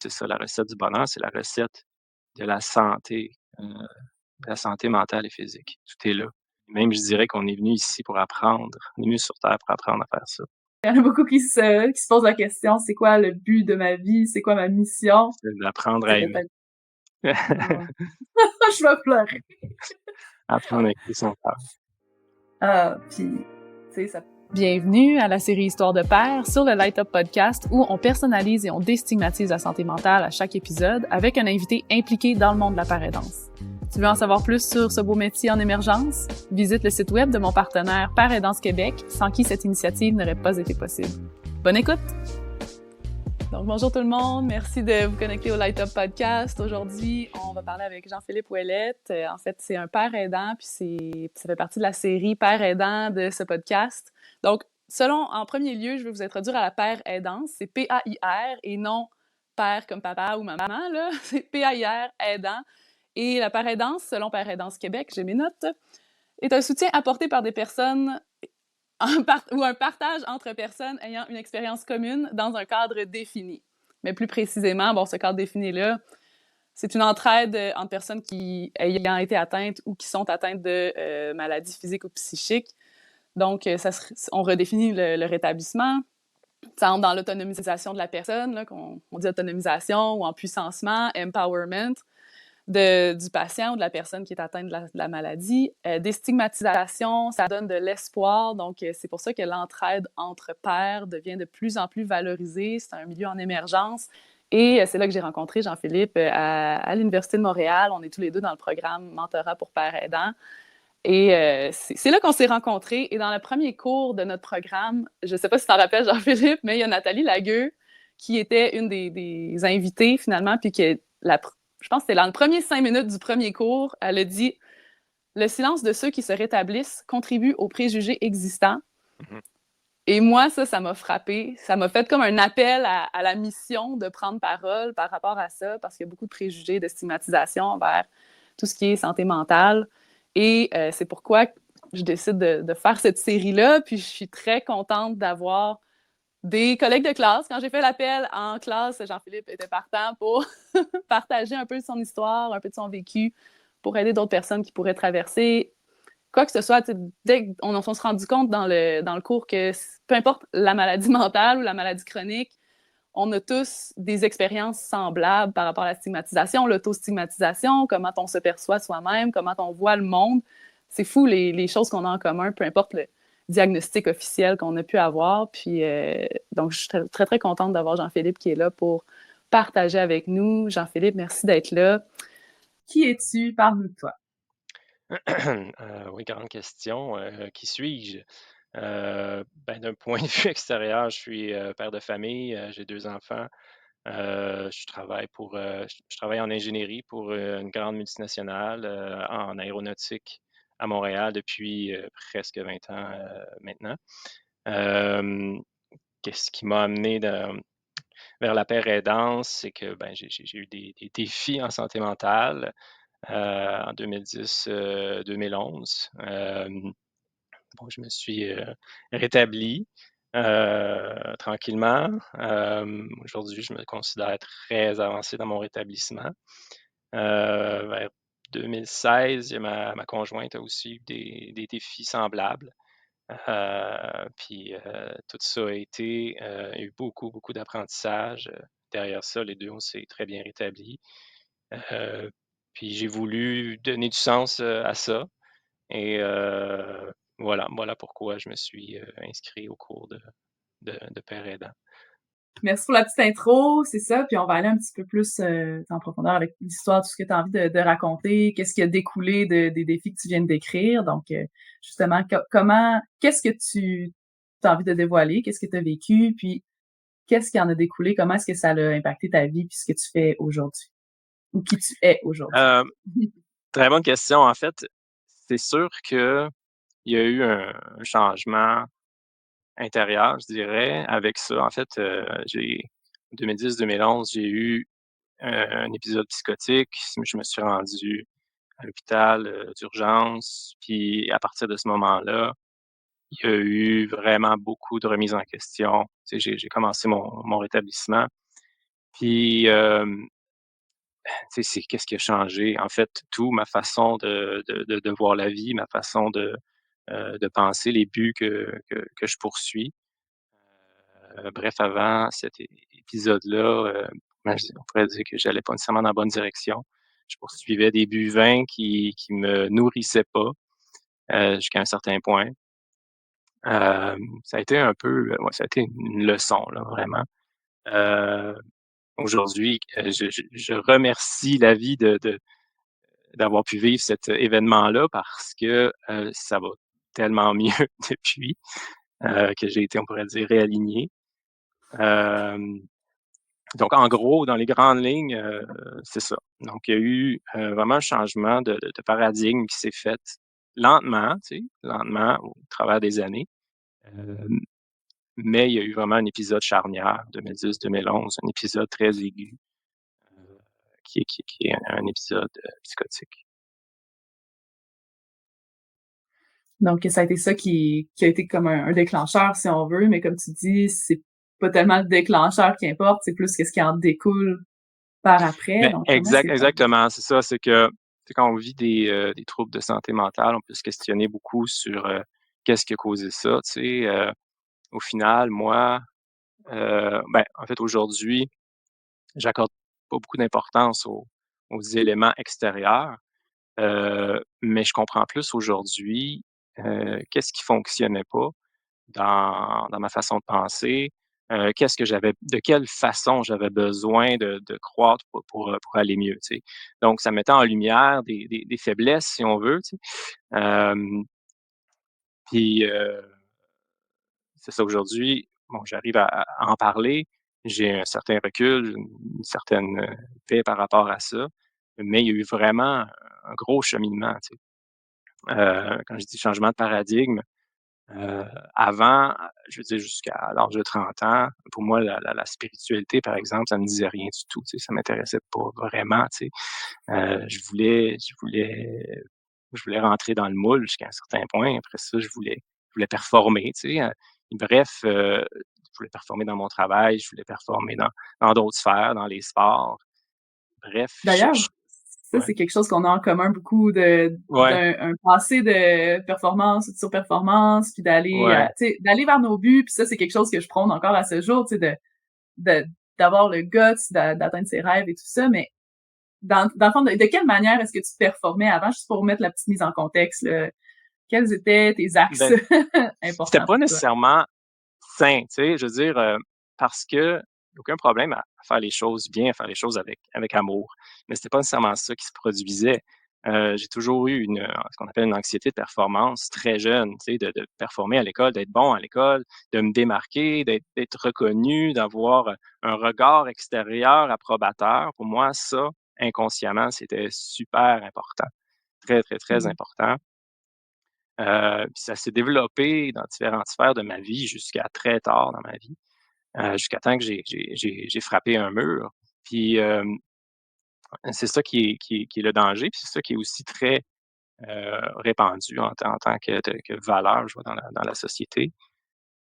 C'est ça, la recette du bonheur, c'est la recette de la santé mentale et physique. Tout est là. Même, je dirais qu'on est venu ici pour apprendre. On est venu sur terre pour apprendre à faire ça. Il y en a beaucoup qui se posent la question: «C'est quoi le but de ma vie? C'est quoi ma mission?» C'est d'apprendre C'est à aimer. peut-être ah, je vais pleurer. Apprendre à écouter son cœur. Ah, puis, tu sais, ça Bienvenue à la série Histoire de père sur le Light Up Podcast où on personnalise et on déstigmatise la santé mentale à chaque épisode avec un invité impliqué dans le monde de la paraidance. Tu veux en savoir plus sur ce beau métier en émergence? Visite le site web de mon partenaire Paraidance Québec, sans qui cette initiative n'aurait pas été possible. Bonne écoute! Donc, bonjour tout le monde. Merci de vous connecter au Light Up Podcast. Aujourd'hui, on va parler avec Jean-Philippe Ouellette. En fait, c'est un père aidant, puis ça fait partie de la série Père aidant de ce podcast. Donc, en premier lieu, je vais vous introduire à la père aidance. C'est P-A-I-R et non père comme papa ou maman, là. C'est P-A-I-R, aidant. Et la père aidance, selon Père aidance Québec, j'ai mes notes, est un soutien apporté par des personnes ou un partage entre personnes ayant une expérience commune dans un cadre défini. Mais plus précisément, ce cadre défini-là, c'est une entraide entre personnes qui ayant été atteintes ou qui sont atteintes de maladies physiques ou psychiques. Donc, on redéfinit le rétablissement. Ça entre dans l'autonomisation de la personne, là, on dit autonomisation ou empuissancement, empowerment du patient ou de la personne qui est atteinte de la maladie. Déstigmatisation, ça donne de l'espoir. Donc, c'est pour ça que l'entraide entre pairs devient de plus en plus valorisée. C'est un milieu en émergence. Et c'est là que j'ai rencontré Jean-Philippe à l'Université de Montréal. On est tous les deux dans le programme Mentorat pour pères aidants. Et c'est là qu'on s'est rencontrés. Et dans le premier cours de notre programme, je ne sais pas si tu t'en rappelles, Jean-Philippe, mais il y a Nathalie Lagueux qui était une des invitées, finalement, puis je pense que c'était dans les premiers 5 minutes du premier cours, elle a dit « Le silence de ceux qui se rétablissent contribue aux préjugés existants. » Mhm. Et moi, ça m'a frappée. Ça m'a fait comme un appel à la mission de prendre parole par rapport à ça, parce qu'il y a beaucoup de préjugés, de stigmatisation envers tout ce qui est santé mentale. Et c'est pourquoi je décide de faire cette série-là. Puis je suis très contente d'avoir des collègues de classe. Quand j'ai fait l'appel en classe, Jean-Philippe était partant pour partager un peu de son histoire, un peu de son vécu, pour aider d'autres personnes qui pourraient traverser quoi que ce soit. Dès qu'on s'est rendu compte dans le cours que peu importe la maladie mentale ou la maladie chronique, on a tous des expériences semblables par rapport à la stigmatisation, l'autostigmatisation, comment on se perçoit soi-même, comment on voit le monde. C'est fou les choses qu'on a en commun, peu importe le diagnostic officiel qu'on a pu avoir. Puis, donc, je suis très, très, très contente d'avoir Jean-Philippe qui est là pour partager avec nous. Jean-Philippe, merci d'être là. Qui es-tu? Parle-nous de toi. Oui, grande question. Qui suis-je? D'un point de vue extérieur, je suis père de famille, j'ai 2 enfants. Je travaille en ingénierie pour une grande multinationale en aéronautique à Montréal depuis presque 20 ans maintenant. Euh, Qu'est-ce qui m'a amené vers la paix aidance, c'est que j'ai eu des défis en santé mentale en 2010-2011. Je me suis rétabli tranquillement. Aujourd'hui, je me considère très avancé dans mon rétablissement. Vers 2016, ma conjointe a aussi eu des défis semblables. Tout ça a été, il y a eu beaucoup, beaucoup d'apprentissage. Derrière ça, les deux, on s'est très bien rétablis. Puis j'ai voulu donner du sens à ça. Et voilà pourquoi je me suis inscrit au cours de Père aidant. Merci pour la petite intro, c'est ça. Puis on va aller un petit peu plus en profondeur avec l'histoire, tout ce que tu as envie de raconter, qu'est-ce qui a découlé des défis que tu viens de décrire. Donc, justement, qu'est-ce que tu as envie de dévoiler, qu'est-ce que tu as vécu, puis qu'est-ce qui en a découlé, comment est-ce que ça a impacté ta vie, puis ce que tu fais aujourd'hui, ou qui tu es aujourd'hui. Euh, Très bonne question. En fait, c'est sûr qu'il y a eu un changement intérieur, je dirais, avec ça. En fait, en 2010-2011, j'ai eu un épisode psychotique. Je me suis rendu à l'hôpital d'urgence. Puis à partir de ce moment-là, il y a eu vraiment beaucoup de remises en question. Tu sais, j'ai commencé mon rétablissement. Puis, tu sais, c'est qu'est-ce qui a changé? En fait, tout, ma façon de voir la vie, ma façon de penser, les buts que je poursuis. Bref, avant cet épisode-là, on pourrait dire que j'allais pas nécessairement dans la bonne direction. Je poursuivais des buts vains qui me nourrissaient pas, jusqu'à un certain point. Ça a été un peu, ouais, ça a été une leçon là, vraiment. Heu, Aujourd'hui, je remercie la vie d'avoir pu vivre cet événement-là parce que, ça va tellement mieux depuis, que j'ai été, on pourrait dire, réaligné. Hem, donc en gros, dans les grandes lignes, c'est ça. Donc il y a eu, vraiment un changement de paradigme qui s'est fait lentement, tu sais, lentement au travers des années. Hem, mais il y a eu vraiment un épisode charnière, 2010-2011, un épisode très aigu, qui est un épisode, psychotique. Donc, ça a été ça qui a été comme un déclencheur, si on veut, mais comme tu dis, c'est pas tellement le déclencheur qui importe, c'est plus qu'est-ce qui en découle par après. Mais Donc, comment c'est arrivé? exactement, c'est ça, c'est que, tu sais, quand on vit des troubles de santé mentale, on peut se questionner beaucoup sur, qu'est-ce qui a causé ça, tu sais? Au final, moi, ben, en fait, aujourd'hui, j'accorde pas beaucoup d'importance aux éléments extérieurs, mais je comprends plus aujourd'hui, qu'est-ce qui fonctionnait pas dans ma façon de penser, qu'est-ce que j'avais de quelle façon j'avais besoin de croître pour aller mieux, tu sais? Donc ça mettait en lumière des faiblesses, si on veut, tu sais? Hem, puis, c'est ça, aujourd'hui, bon, j'arrive à en parler, j'ai un certain recul, une certaine, paix par rapport à ça, mais il y a eu vraiment un gros cheminement, tu sais? Quand je dis changement de paradigme, Heu, avant, je veux dire jusqu'à l'âge de 30 ans, pour moi la spiritualité, par exemple, ça me disait rien du tout, tu sais, ça m'intéressait pas vraiment, tu sais. Je voulais rentrer dans le moule jusqu'à un certain point. Après ça, je voulais performer, tu sais, bref, je voulais performer dans mon travail, je voulais performer dans d'autres sphères, dans les sports. Bref, D'ailleurs, ça, ouais. c'est quelque chose qu'on a en commun beaucoup de Ouais, un passé de performance ou de surperformance, puis d'aller, ouais. tu sais, d'aller vers nos buts, puis ça, c'est quelque chose que je prône encore à ce jour, tu sais, de d'avoir le guts d'atteindre ses rêves et tout ça, mais dans le fond, de quelle manière est-ce que tu performais avant, juste pour mettre la petite mise en contexte, là? Quels étaient tes axes Ben, c'était importants pas pour toi? nécessairement sain, tu sais? Je veux dire, parce que aucun problème à faire les choses bien, à faire les choses avec amour. Mais c'était pas nécessairement ça qui se produisait. J'ai toujours eu ce qu'on appelle une anxiété de performance très jeune, tu sais, de performer à l'école, d'être bon à l'école, de me démarquer, d'être reconnu, d'avoir, un regard extérieur approbateur. Pour moi, ça, inconsciemment, c'était super important. Très, très, très Mmh. important. Puis ça s'est développé dans différentes sphères de ma vie jusqu'à très tard dans ma vie, jusqu'à temps que j'ai frappé un mur. Puis, c'est ça qui est le danger, puis c'est ça qui est aussi très, répandu en tant que valeur, je vois, dans la société.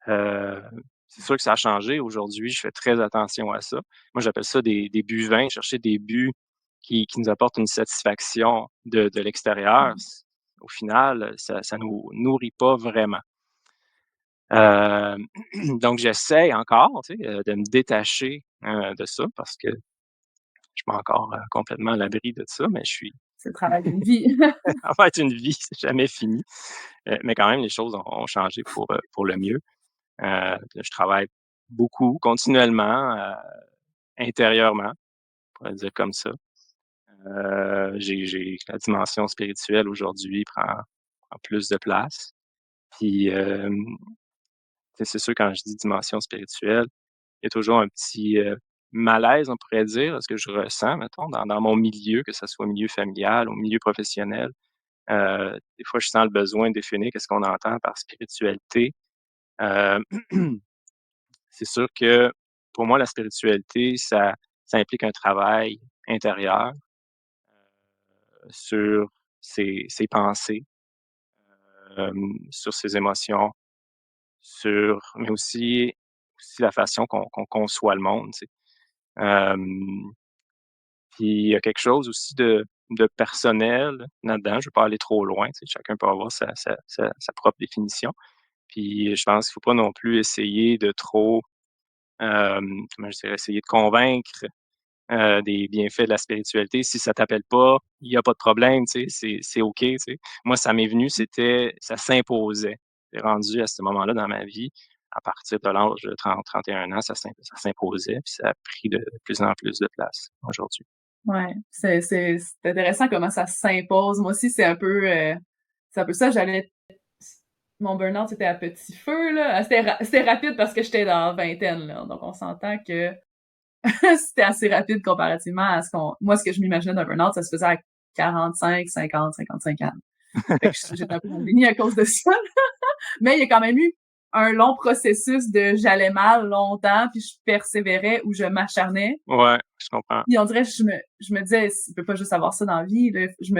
Heu, c'est sûr que ça a changé. Aujourd'hui, je fais très attention à ça. Moi, j'appelle ça des buts vains, chercher des buts qui nous apportent une satisfaction de l'extérieur. Mmh. Au final, ça nous nourrit pas vraiment. Hem, donc j'essaie encore, tu sais, de me détacher, de ça parce que je suis pas encore, complètement à l'abri de ça, mais je suis C'est le travail d'une vie. en fait, une vie, c'est jamais fini, mais quand même les choses ont changé pour le mieux. Je travaille beaucoup, continuellement, intérieurement, on pourrait dire comme ça. J'ai la dimension spirituelle aujourd'hui prend plus de place. Puis, tu sais, c'est sûr quand je dis dimension spirituelle, il y a toujours un petit, malaise, on pourrait dire, ce que je ressens, mettons, dans mon milieu, que ce soit milieu familial ou milieu professionnel. Des fois, je sens le besoin de définir qu'est-ce qu'on entend par spiritualité. Heu, c'est sûr que pour moi, la spiritualité, ça implique un travail intérieur, sur ses pensées, sur ses émotions, mais aussi la façon qu'on conçoit le monde, tu sais. Puis il y a quelque chose aussi de personnel là-dedans. Je veux pas aller trop loin, tu sais, chacun peut avoir sa propre définition. Puis je pense qu'il faut pas non plus essayer de trop, comment je dirais, essayer de convaincre, des bienfaits de la spiritualité. Si ça t'appelle pas, il y a pas de problème, tu sais, c'est OK, tu sais. Moi, ça m'est venu, ça s'imposait. C'est rendu à ce moment-là dans ma vie, à partir de l'âge de 30-31 ans, ça s'imposait, puis ça a pris de plus en plus de place aujourd'hui. Ouais, c'est intéressant comment ça s'impose. Moi aussi, c'est un peu ça. Mon burn-out, c'était à petit feu, là. C'était rapide parce que j'étais dans la vingtaine, là. Donc, on s'entend que c'était assez rapide comparativement à moi, ce que je m'imaginais d'un burn-out, ça se faisait à 45, 50, 55 ans. Fait que j'étais un peu dans le déni à cause de ça. Mais il y a quand même eu un long processus de j'allais mal longtemps, puis je persévérais ou je m'acharnais. Ouais, je comprends. Puis on dirait, je me disais, il peut pas juste avoir ça dans la vie. Là. Je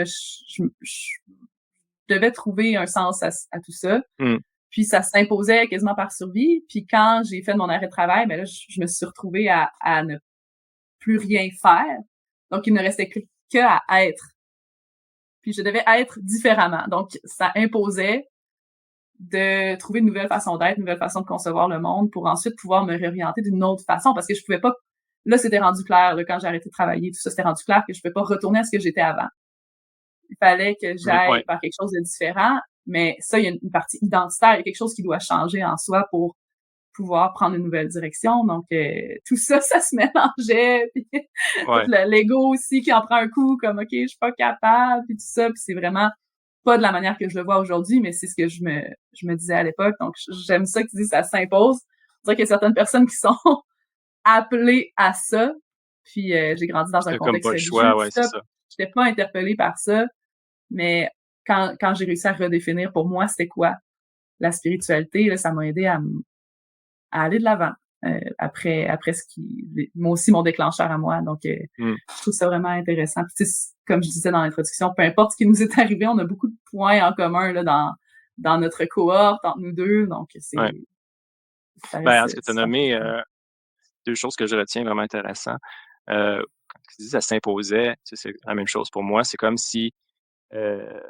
devais trouver un sens à tout ça. Mmh. Puis ça s'imposait quasiment par survie. Puis quand j'ai fait mon arrêt de travail, ben là, je me suis retrouvée à ne plus rien faire. Donc, il ne restait que à être. Puis je devais être différemment. Donc, ça imposait de trouver une nouvelle façon d'être, une nouvelle façon de concevoir le monde pour ensuite pouvoir me réorienter d'une autre façon parce que je pouvais pas. Là, c'était rendu clair, là, quand j'ai arrêté de travailler, tout ça, c'était rendu clair que je pouvais pas retourner à ce que j'étais avant. Il fallait que Mmh, j'aille ouais, vers quelque chose de différent, mais ça, il y a une partie identitaire, il y a quelque chose qui doit changer en soi pour pouvoir prendre une nouvelle direction. Donc, tout ça, ça se mélangeait. Puis, tout ouais, l'ego aussi qui en prend un coup, comme, OK, je suis pas capable, puis tout ça. Puis c'est vraiment pas de la manière que je le vois aujourd'hui, mais c'est ce que je me disais à l'époque. Donc, j'aime ça que tu dis, ça s'impose. C'est vrai qu'il y a certaines personnes qui sont appelées à ça. Puis, j'ai grandi dans un tu comme contexte pas le religieux, choix, tout ouais, c'est ça. ça. J'étais pas interpellée par ça, mais quand j'ai réussi à redéfinir pour moi c'était quoi la spiritualité, là, ça m'a aidé à aller de l'avant après ce qui moi aussi mon déclencheur à moi. Donc Mmh, je trouve ça vraiment intéressant. Puis, tu sais, comme je disais dans l'introduction, peu importe ce qui nous est arrivé, on a beaucoup de points en commun là dans notre cohorte entre nous deux. Donc ouais. ça Ben, en reste ce que tu as super nommé, important. 2 choses que je retiens vraiment intéressantes. Quand tu dis: «Ça s'imposait», tu sais, c'est la même chose pour moi. C'est comme si, heu,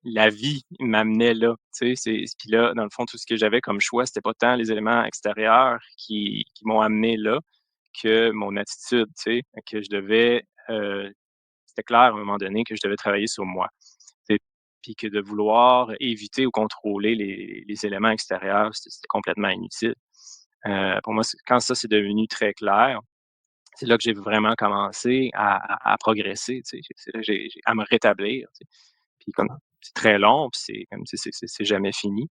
la vie m'amenait là, tu sais? Puis là, dans le fond, tout ce que j'avais comme choix, c'était pas tant les éléments extérieurs qui m'ont amené là, que mon attitude, tu sais? Que je devais, c'était clair à un moment donné que je devais travailler sur moi. Tu sais? Puis que de vouloir éviter ou contrôler les éléments extérieurs, c'était complètement inutile. Pour moi, quand ça, c'est devenu très clair, c'est là que j'ai vraiment commencé à progresser, tu sais. C'est là que j'ai à me rétablir, tu sais. Puis comme c'est très long, puis c'est comme c'est jamais fini,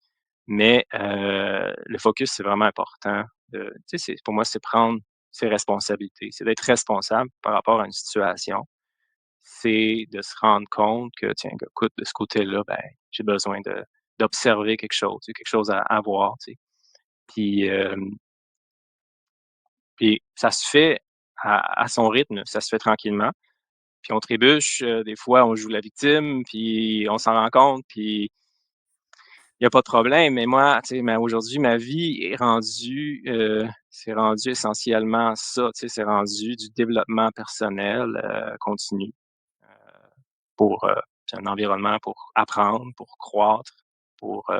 mais le focus, c'est vraiment important de tu sais, c'est pour moi, c'est prendre ses responsabilités. C'est d'être responsable par rapport à une situation. C'est de se rendre compte que, tiens, écoute, de ce côté-là, ben, j'ai besoin d'observer quelque chose. Il y a quelque chose à voir, tu sais. Puis, puis ça se fait à son rythme, ça se fait tranquillement. Puis on trébuche, des fois on joue la victime, puis on s'en rend compte, puis il y a pas de problème. Mais moi, tu sais, mais aujourd'hui, ma vie est rendue, c'est rendu essentiellement ça, tu sais, c'est rendu du développement personnel, continu, heu, pour, c'est un environnement pour apprendre, pour croître, pour,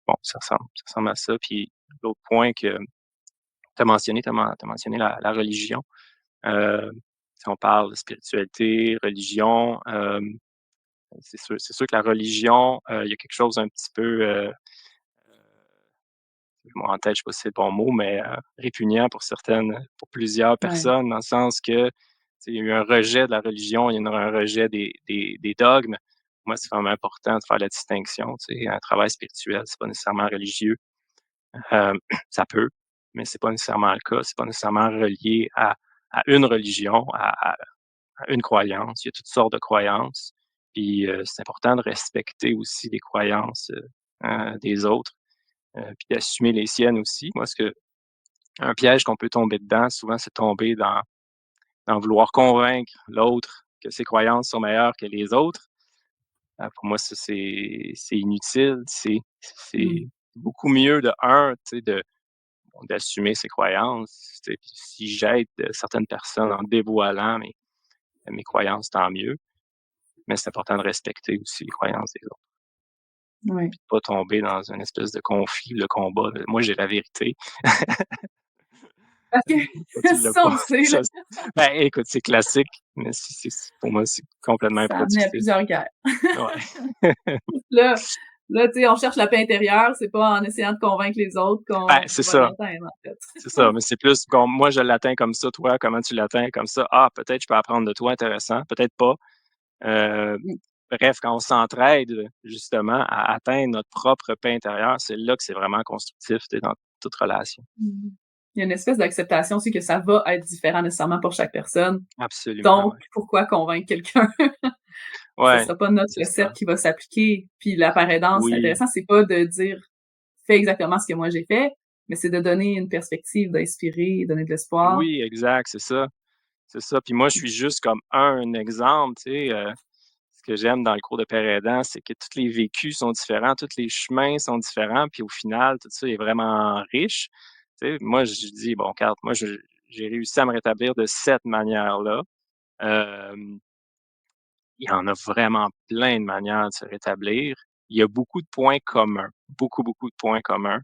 bon, ça ressemble à ça. Puis l'autre point que tu as mentionné la religion. Si on parle de spiritualité, religion, c'est sûr que la religion, il y a quelque chose un petit peu, moi en tête, je sais pas si c'est le bon mot, mais répugnant pour plusieurs Ouais, personnes, dans le sens que, tu sais, il y a eu un rejet de la religion, il y en aura un rejet des dogmes. Moi, c'est vraiment important de faire la distinction, tu sais, un travail spirituel, c'est pas nécessairement religieux. Ça peut, mais c'est pas nécessairement le cas. C'est pas nécessairement relié à une religion, à une croyance. Il y a toutes sortes de croyances. Puis c'est important de respecter aussi les croyances des autres, puis d'assumer les siennes aussi. Moi, ce que un piège qu'on peut tomber dedans, souvent, c'est tomber dans vouloir convaincre l'autre que ses croyances sont meilleures que les autres. Pour moi, ça, c'est inutile. C'est mmh, beaucoup mieux de un, tu sais, d'assumer ses croyances. Tu sais, puis si j'aide certaines personnes en dévoilant mes croyances, tant mieux. Mais c'est important de respecter aussi les croyances des autres. Ouais. Puis de pas tomber dans une espèce de conflit, de combat de «moi j'ai la vérité». Parce que Toi tu l'as ça, on pas. le sait, là, Ça ben, écoute, c'est classique, mais c'est pour moi, c'est complètement ça a amené à improductif. plusieurs guerres. Ouais. Là là, tu sais, on cherche la paix intérieure, c'est pas en essayant de convaincre les autres Ben, qu'on c'est va ça, l'atteindre, en fait. c'est ça, mais c'est plus comme moi je l'atteins comme ça, toi comment tu l'atteins comme ça. Ah, peut-être je peux apprendre de toi, intéressant, peut-être pas. Heu, Mmh. bref, quand on s'entraide justement à atteindre notre propre paix intérieure, c'est là que c'est vraiment constructif, tu sais, dans toute relation. Mmh. Il y a une espèce d'acceptation aussi que ça va être différent nécessairement pour chaque personne. Absolument, Donc, ouais. pourquoi convaincre quelqu'un? Ce Ouais, sera pas notre c'est recette ça. qui va s'appliquer. Puis la paraidance, c'est Oui, intéressant, c'est pas de dire: «Fais exactement ce que moi j'ai fait», mais c'est de donner une perspective, d'inspirer, donner de l'espoir. oui, exact, c'est ça, c'est ça. Puis moi, je suis juste comme un exemple, tu sais, ce que j'aime dans le cours de père aidant, c'est que tous les vécus sont différents, tous les chemins sont différents, puis au final, tout ça est vraiment riche. Tu sais, moi, je dis: «Bon, regarde, moi, j'ai réussi à me rétablir de cette manière-là». Hem, il y en a vraiment plein de manières de se rétablir. Il y a beaucoup de points communs, beaucoup, beaucoup de points communs,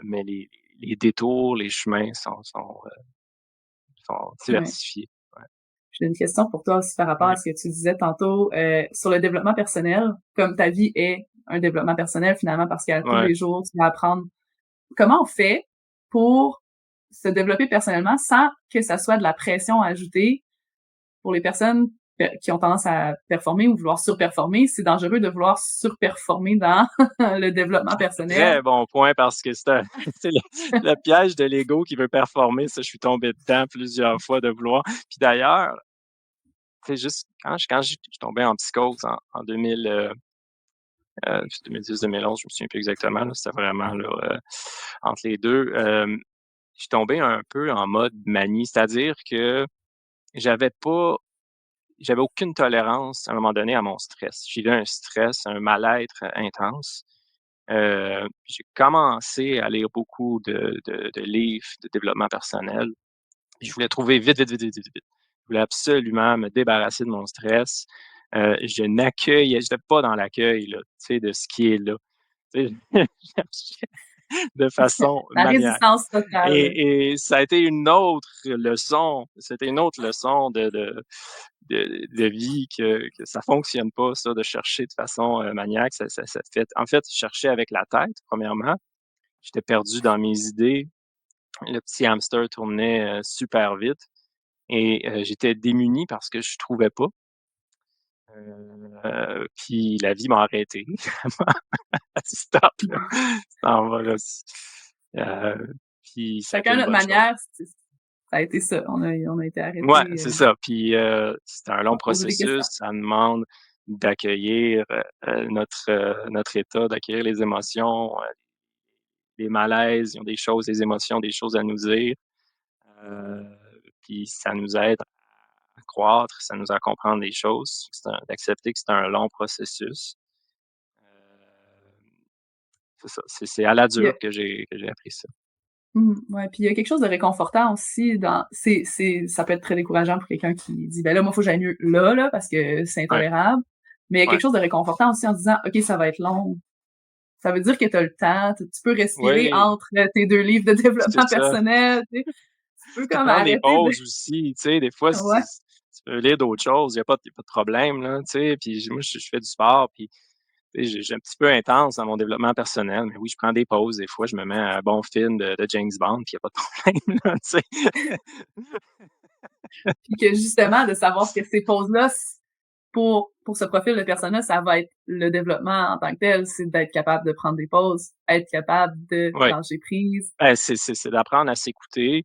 mais les détours, les chemins sont Ouais. diversifiés. Ouais. J'ai une question pour toi aussi par rapport à Oui, ce que tu disais tantôt, sur le développement personnel. Comme ta vie est un développement personnel finalement parce qu'à tous ouais. les jours, tu vas apprendre. Comment on fait pour se développer personnellement sans que ça soit de la pression ajoutée pour les personnes qui ont tendance à performer ou vouloir surperformer? C'est dangereux de vouloir surperformer dans le développement personnel. Très bon point parce que c'est un c'est le piège de l'ego qui veut performer, ça, je suis tombé dedans plusieurs fois de vouloir. Puis d'ailleurs, c'est juste quand je suis tombé en psychose en 2000, 2010-2011, je me souviens plus exactement, là, c'était vraiment là, entre les 2. Je suis tombé un peu en mode manie, c'est-à-dire que j'avais pas j'avais aucune tolérance à un moment donné à mon stress. J'ai eu un stress, un mal-être intense. J'ai commencé à lire beaucoup de livres de développement personnel. Je voulais trouver vite, vite, vite, vite, vite, vite. Je voulais absolument me débarrasser de mon stress. J'étais pas dans l'accueil, là, tu sais, de ce qui est là. Tu sais, de façon La maniaque. résistance totale. Et ça a été une autre leçon, c'était une autre leçon de vie que ça fonctionne pas ça, de chercher de façon, maniaque. Ça fait en fait, je cherchais avec la tête, premièrement. J'étais perdu dans mes idées. Le petit hamster tournait, super vite et j'étais démuni parce que je trouvais pas. Puis la vie m'a arrêté. Elle dit: «Stop là, tu t'en vas là». Puis ça a été Chacun à une notre bonne chose. manière, ça a été ça. On a été Ouais, arrêtés, c'est ça. Puis, c'est un long à poser des processus. questions. Ça demande d'accueillir, notre état, d'accueillir les émotions, les malaises. Ils ont des émotions, des choses à nous dire. Heu, puis ça nous aide à croître, ça nous aide à comprendre les choses. D'accepter que c'est un long processus. Heu, c'est ça, c'est à la Il y dure a que j'ai appris ça. ouais, puis il y a quelque chose de réconfortant aussi dans ça peut être très décourageant pour quelqu'un qui dit: «Ben là, moi, faut que j'aille mieux là, parce que c'est Ouais, intolérable». Mais il y a ouais. quelque chose de réconfortant aussi en se disant: «OK, ça va être long». Ça veut dire que tu as le temps, tu peux respirer Oui, entre tes 2 livres de c'est développement ça. personnel, tu sais. Tu peux Puis comme prendre des arrêter de pauses aussi, tu sais, des fois, ouais, tu peux lire d'autres choses, il y a pas de problème, là, tu sais. Puis moi, je fais du sport, puis tu sais, j'ai un petit peu intense dans mon développement personnel, mais oui, je prends des pauses. Des fois, je me mets un bon film de James Bond, puis il y a pas de problème, là, tu sais. puis que justement de savoir que ces pauses-là, pour ce profil de personne-là, ça va être le développement en tant que tel, c'est d'être capable de prendre des pauses, être capable de Ouais, lâcher prise. ben, c'est d'apprendre à s'écouter.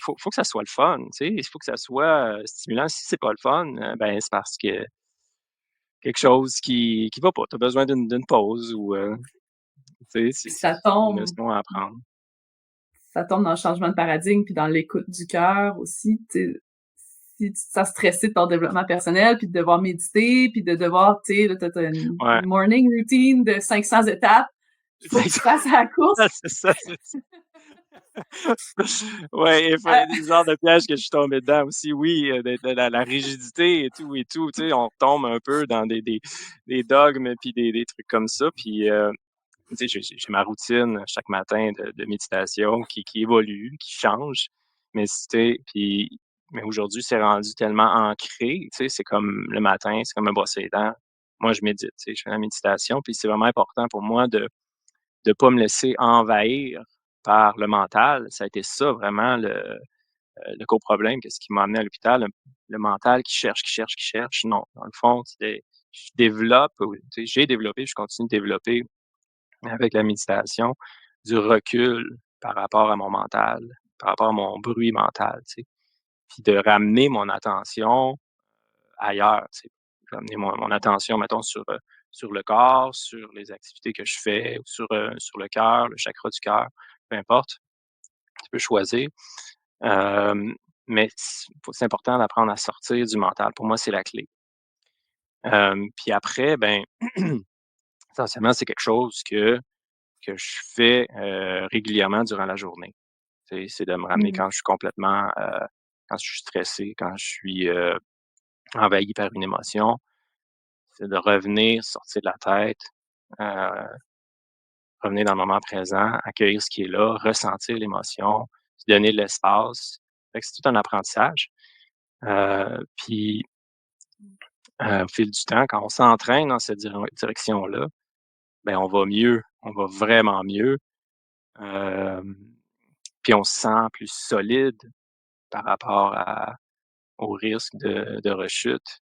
Faut que ça soit le fun, tu sais. Il faut que ça soit, stimulant. Si c'est pas le fun, ben, c'est parce que quelque chose qui va pas. Tu as besoin d'une pause ou, tu sais, Puis c'est une leçon à apprendre. ça tombe dans le changement de paradigme puis dans l'écoute du cœur aussi, tu sais. Si tu te sens stressé de ton développement personnel, puis de devoir méditer, puis de devoir, tu sais, là, tu as une Ouais, morning routine de 500 étapes, faut que tu fasses la course. C'est ça, c'est ça. Ouais, il y a des genres de pièges que je suis tombé dedans aussi. Oui, de la rigidité et tout, tu sais, on tombe un peu dans des dogmes puis des trucs comme ça. Puis, tu sais, j'ai ma routine chaque matin de méditation qui évolue, qui change. Mais mais aujourd'hui, c'est rendu tellement ancré, tu sais, c'est comme le matin, c'est comme un brosse les dents. Moi, je médite, tu sais, je fais la méditation, puis c'est vraiment important pour moi de pas me laisser envahir par le mental. Ça a été ça vraiment le gros problème, qu'est-ce qui m'a amené à l'hôpital, le mental qui cherche, qui cherche, qui cherche. Non, dans le fond, je développe, tu sais, j'ai développé, je continue de développer avec la méditation, du recul par rapport à mon mental, par rapport à mon bruit mental, tu sais. Puis de ramener mon attention ailleurs, tu sais. Ramener mon attention, mettons, sur le corps, sur les activités que je fais, ou sur le cœur, le chakra du cœur, peu importe, tu peux choisir. Mais c'est important d'apprendre à sortir du mental. Pour moi, c'est la clé. Puis après, ben, essentiellement, c'est quelque chose que je fais, régulièrement durant la journée. C'est de me ramener Mmh. quand je suis complètement, quand je suis stressé, quand je suis, envahi par une émotion. C'est de revenir, sortir de la tête, heu, revenir dans le moment présent, accueillir ce qui est là, ressentir l'émotion, se donner de l'espace. Fait que c'est tout un apprentissage. Puis, au fil du temps, quand on s'entraîne dans cette direction-là, ben, on va mieux, on va vraiment mieux. Hem, Puis on se sent plus solide par rapport au risque de rechute.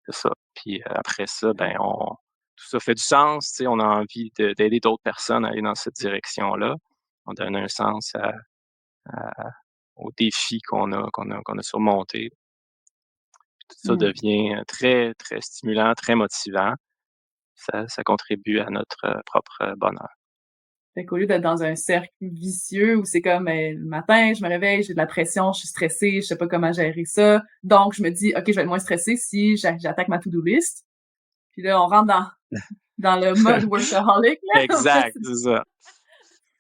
C'est ça. Puis, après ça, ben, on tout ça fait du sens, tu sais, on a envie d'aider d'autres personnes à aller dans cette direction-là. On donne un sens à aux défis qu'on a surmontés. Tout ça Mmh. devient, très, très stimulant, très motivant. Ça contribue à notre, propre, bonheur. Fait qu'au lieu d'être dans un cercle vicieux où c'est comme, le matin, je me réveille, j'ai de la pression, je suis stressée, je sais pas comment gérer ça. Donc, je me dis: «OK, je vais être moins stressée si j'attaque ma to-do list». Puis là, on rentre dans le mode workaholic, là. Exact, c'est ça.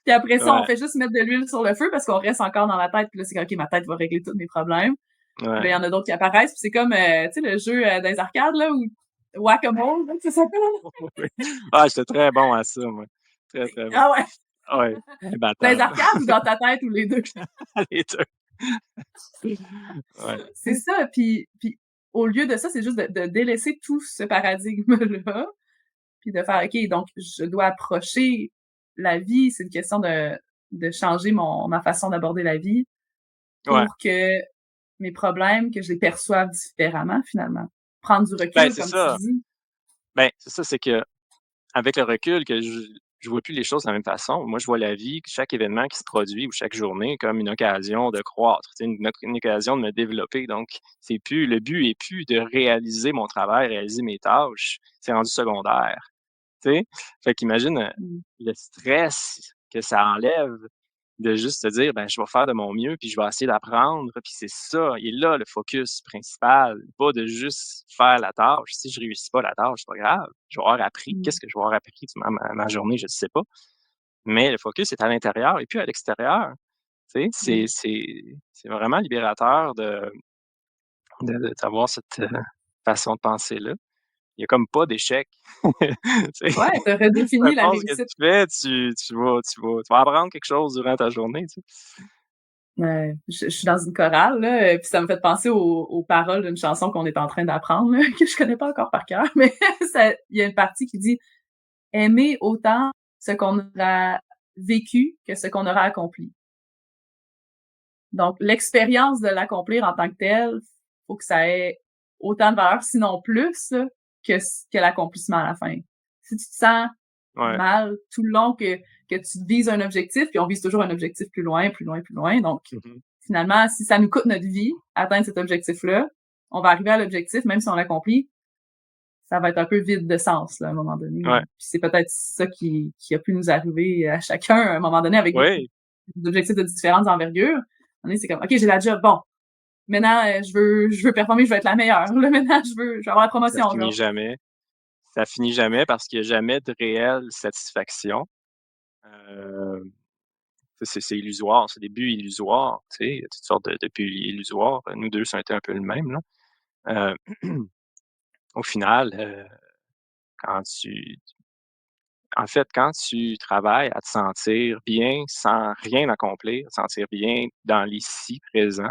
Puis après ça, on Ouais, fait juste mettre de l'huile sur le feu parce qu'on reste encore dans la tête. Puis là, c'est comme, OK, ma tête va régler tous mes problèmes. Puis là, il y ouais. en a d'autres qui apparaissent. Puis c'est comme, tu sais, le jeu des arcades, là, où Whack-A-Mole, là, ça s'appelle. Oui. Ah, j'étais très bon à ça, moi. Très, très bon. Ah ouais! Ah ouais, Dans les imbattable. arcades ou dans ta tête ou les deux? Les 2. Ouais. C'est ça. Puis au lieu de ça, c'est juste de délaisser tout ce paradigme-là, puis de faire, OK, donc je dois approcher la vie. C'est une question de changer ma façon d'aborder la vie Ouais. pour que mes problèmes, que je les perçoive différemment, finalement. Prendre du Ben, recul, c'est comme tu ça. dis. Ben, c'est ça, c'est qu'avec le recul que je vois plus les choses de la même façon. Moi, je vois la vie, chaque événement qui se produit ou chaque journée comme une occasion de croître, tu sais, une occasion de me développer. Donc, le but est plus de réaliser mon travail, réaliser mes tâches. C'est rendu secondaire, tu sais? Fait qu'imagine, Mmh. le stress que ça enlève de juste se dire: «Ben, je vais faire de mon mieux, puis je vais essayer d'apprendre», puis c'est ça, il est là le focus principal, pas de juste faire la tâche. Si je réussis pas la tâche, c'est pas grave, je vais avoir appris. Mmh. Qu'est-ce que je vais avoir appris durant ma journée? Je ne sais pas. Mais le focus est à l'intérieur et puis à l'extérieur. Tu sais, Mmh. c'est vraiment libérateur d'avoir cette, façon de penser-là. Il y a comme pas d'échec. Tu sais, Ouais, tu as peu redéfini la importe ce que réussite. tu fais, tu vas apprendre quelque chose durant ta journée, tu sais. Je suis dans une chorale, là, puis ça me fait penser aux paroles d'une chanson qu'on est en train d'apprendre, là, que je connais pas encore par cœur, mais ça il y a une partie qui dit: «Aimer autant ce qu'on aura vécu que ce qu'on aura accompli». Donc l'expérience de l'accomplir en tant que tel, faut que ça ait autant de valeur, sinon plus, là, que l'accomplissement à la fin. Si tu te sens Ouais. mal tout le long que tu vises un objectif, puis on vise toujours un objectif plus loin, plus loin, plus loin, donc Mmh. finalement, si ça nous coûte notre vie, atteindre cet objectif-là, on va arriver à l'objectif, même si on l'accomplit, ça va être un peu vide de sens, là, à un moment donné. Ouais. Puis c'est peut-être ça qui a pu nous arriver à chacun à un moment donné avec Oui. des objectifs de différentes envergures. À un moment donné, c'est comme, OK, j'ai la job, bon. Maintenant, je veux performer, je veux être la meilleure. Là, maintenant, je veux avoir la Ça promotion. finit jamais. ça finit jamais parce qu'il y a jamais de réelle satisfaction. C'est illusoire, c'est des buts illusoires, tu sais, il y a toutes sortes de buts illusoires. Nous 2 ça a été un peu le même, là. Au final, quand tu quand tu travailles à te sentir bien sans rien accomplir, te sentir bien dans l'ici présent,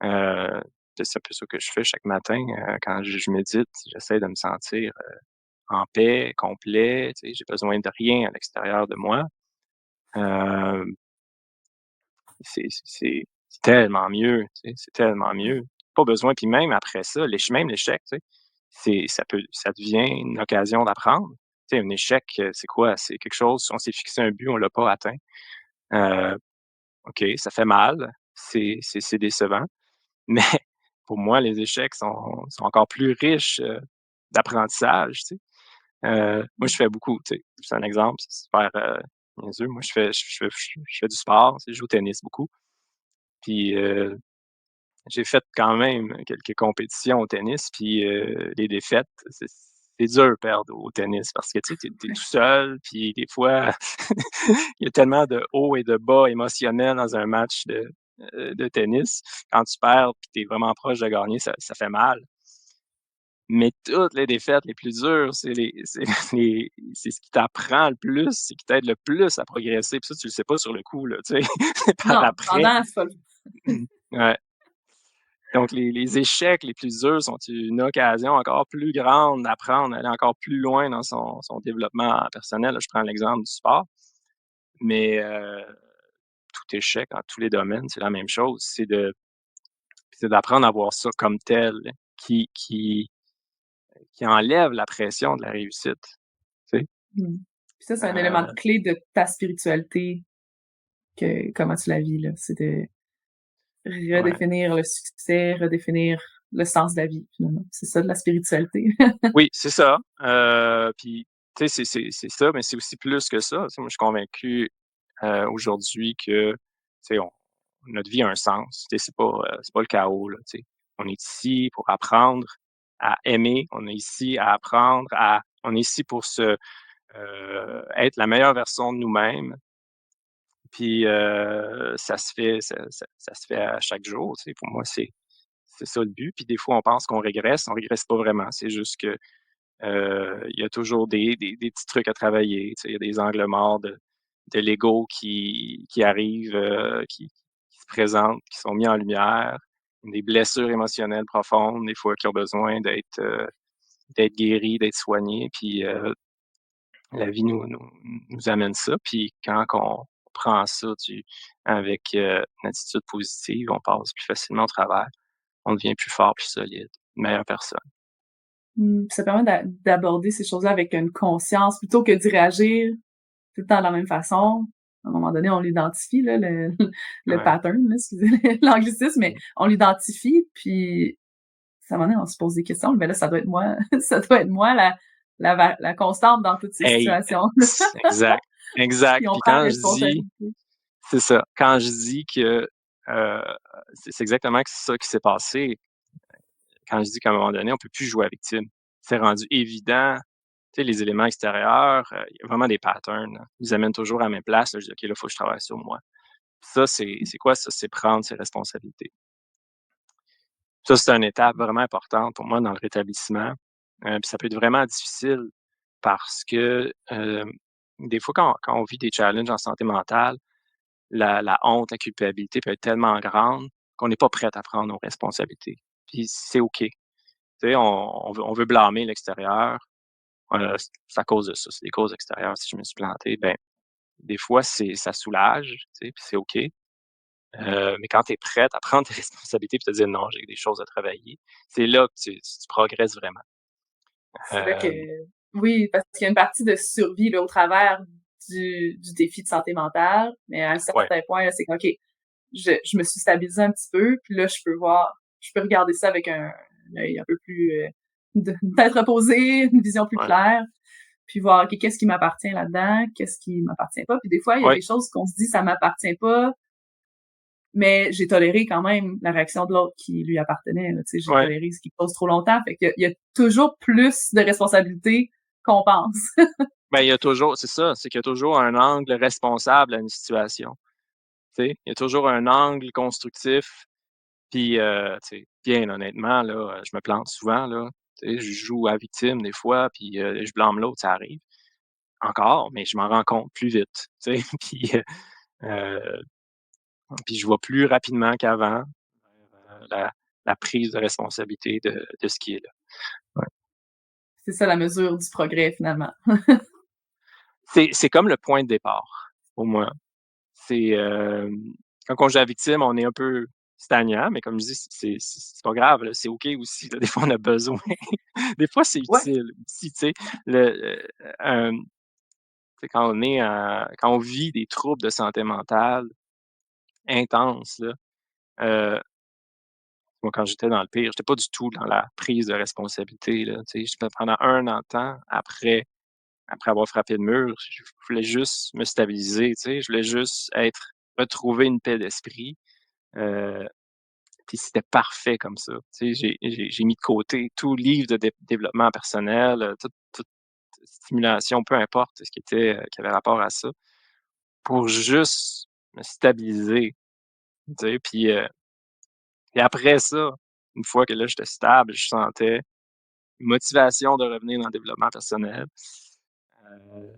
heu, c'est un peu ça que je fais chaque matin, quand je médite. J'essaie de me sentir, en paix, complet, tu sais, j'ai besoin de rien à l'extérieur de moi. Hem, c'est tellement mieux, tu sais, c'est tellement mieux. Pas besoin puis même après ça, même l'échec, tu sais, ça devient une occasion d'apprendre. Tu sais, un échec, c'est quoi? C'est quelque chose, on s'est fixé un but, on l'a pas atteint. Heu, OK, ça fait mal, c'est décevant, mais pour moi, les échecs sont encore plus riches, d'apprentissage, tu sais. Moi, je fais beaucoup, tu sais, c'est un exemple, c'est super, niaiseux. Moi, je fais du sport, tu sais, je joue au tennis beaucoup, puis, j'ai fait quand même quelques compétitions au tennis, puis, les défaites, c'est dur de perdre au tennis parce que, tu sais, tu es tout seul, puis des fois, il y a tellement de hauts et de bas émotionnels dans un match de tennis. Quand tu perds, puis tu es vraiment proche de gagner, ça fait mal. Mais toutes les défaites les plus dures, c'est ce qui t'apprend le plus, c'est qui t'aide le plus à progresser. Puis ça, tu le sais pas sur le coup, là, tu sais, par Non, après. pendant, c'est pas Ouais. Donc les échecs les plus durs sont une occasion encore plus grande d'apprendre, d'aller encore plus loin dans son développement personnel. Là, je prends l'exemple du sport, mais tout échec dans tous les domaines, c'est la même chose. C'est d'apprendre à voir ça comme tel, qui enlève la pression de la réussite, tu sais? Mmh. Puis ça, c'est un élément Heu, de clé de ta spiritualité, que comment tu la vis, là. C'est de ouais. redéfinir le succès, redéfinir le sens de la vie, finalement. C'est ça, de la spiritualité. Oui, c'est ça, puis tu sais, c'est ça, mais c'est aussi plus que ça. Tu sais, moi, je suis convaincu, aujourd'hui que, tu sais, on notre vie a un sens. Tu sais, c'est pas le chaos, là, tu sais. On est ici pour apprendre à aimer, on est ici pour être la meilleure version de nous-mêmes, puis, ça se fait à chaque jour, tu sais. Pour moi, c'est ça le but, puis des fois, on régresse pas vraiment. C'est juste que, il y a toujours des petits trucs à travailler, tu sais, il y a des angles morts de l'ego qui arrivent, qui se présentent, qui sont mis en lumière, des blessures émotionnelles profondes, des fois qui ont besoin d'être guéries, d'être soignées, puis, la vie nous amène ça, puis quand on prend ça avec, une attitude positive, on passe plus facilement au travers, on devient plus fort, plus solide, une meilleure personne. Mmh, ça permet d'aborder ces choses-là avec une conscience plutôt que d'y réagir tout le temps de la même façon. À un moment donné, on l'identifie, là, le Ouais. pattern, là, excusez l'anglicisme, mais on l'identifie, puis à un moment donné, on se pose des questions, mais là, ça doit être moi, ça doit être moi la constante dans toutes ces Hey, situations. exact, exact. Puis on Puis prend quand je dis responsabilité. c'est ça, quand je dis que, heu, c'est exactement ça qui s'est passé. Quand je dis qu'à un moment donné, on peut plus jouer à victime. C'est rendu évident, tu sais, les éléments extérieurs, il y a vraiment des patterns, là. Ils nous amènent toujours à la même place, là. Je dis: «OK, là, il faut que je travaille sur moi». Ça, c'est quoi ça? C'est prendre ses responsabilités. Ça, c'est une étape vraiment importante pour moi dans le rétablissement, puis ça peut être vraiment difficile parce que, des fois, quand on vit des challenges en santé mentale, la honte, la culpabilité peut être tellement grande qu'on n'est pas prête à prendre nos responsabilités. Puis c'est OK. Tu sais, on veut blâmer l'extérieur, c'est à cause de ça, c'est des causes extérieures. Si je me suis planté, ben, des fois, ça soulage, tu sais, puis c'est OK. Mais quand tu es prête à prendre tes responsabilités puis te dire: «Non, j'ai des choses à travailler», c'est là que tu progresses vraiment. C'est là que Hem, oui, parce qu'il y a une partie de survie, là, au travers du défi de santé mentale, mais à un ouais, certain point, là, c'est que, OK, je me suis stabilisée un petit peu, puis là, je peux regarder ça avec un œil un peu plus, une tête reposée, une vision plus ouais, claire, puis voir, OK, qu'est-ce qui m'appartient là-dedans, qu'est-ce qui m'appartient pas. Puis des fois, il y a ouais, des choses qu'on se dit: «Ça m'appartient pas», mais j'ai toléré quand même la réaction de l'autre qui lui appartenait, là, tu sais, j'ai ouais, toléré ce qui pose trop longtemps. Fait qu'il y a toujours plus de responsabilité qu'on pense. Ben, il y a toujours c'est ça, c'est qu'il y a toujours un angle responsable à une situation, tu sais? Il y a toujours un angle constructif, puis, tu sais, bien honnêtement, là, je me plante souvent, là, tu sais, je joue à victime des fois, puis, je blâme l'autre, ça arrive encore, mais je m'en rends compte plus vite, tu sais? Puis, heu, puis je vois plus rapidement qu'avant, la prise de responsabilité de ce qui est là. Ouais. C'est ça la mesure du progrès, finalement. C'est comme le point de départ, pour moi. C'est, quand on joue à la victime, on est un peu stagnant, mais comme je dis, c'est pas grave, là, c'est OK aussi, là. Des fois, on a besoin. Des fois, c'est Ouais, utile aussi, tu sais. Le, tu sais, quand on vit des troubles de santé mentale intenses, là, heu, moi, quand j'étais dans le pire, j'étais pas du tout dans la prise de responsabilité, là, tu sais. J'étais pendant 1 an de temps, après avoir frappé le mur, je voulais juste me stabiliser, tu sais. Je voulais juste retrouver une paix d'esprit, heu puis c'était parfait comme ça. Tu sais, j'ai mis de côté tout livre de développement personnel, toute stimulation, peu importe ce qui avait rapport à ça, pour juste me stabiliser, tu sais? Puis après ça, une fois que là, j'étais stable, je sentais une motivation de revenir dans le développement personnel, heu,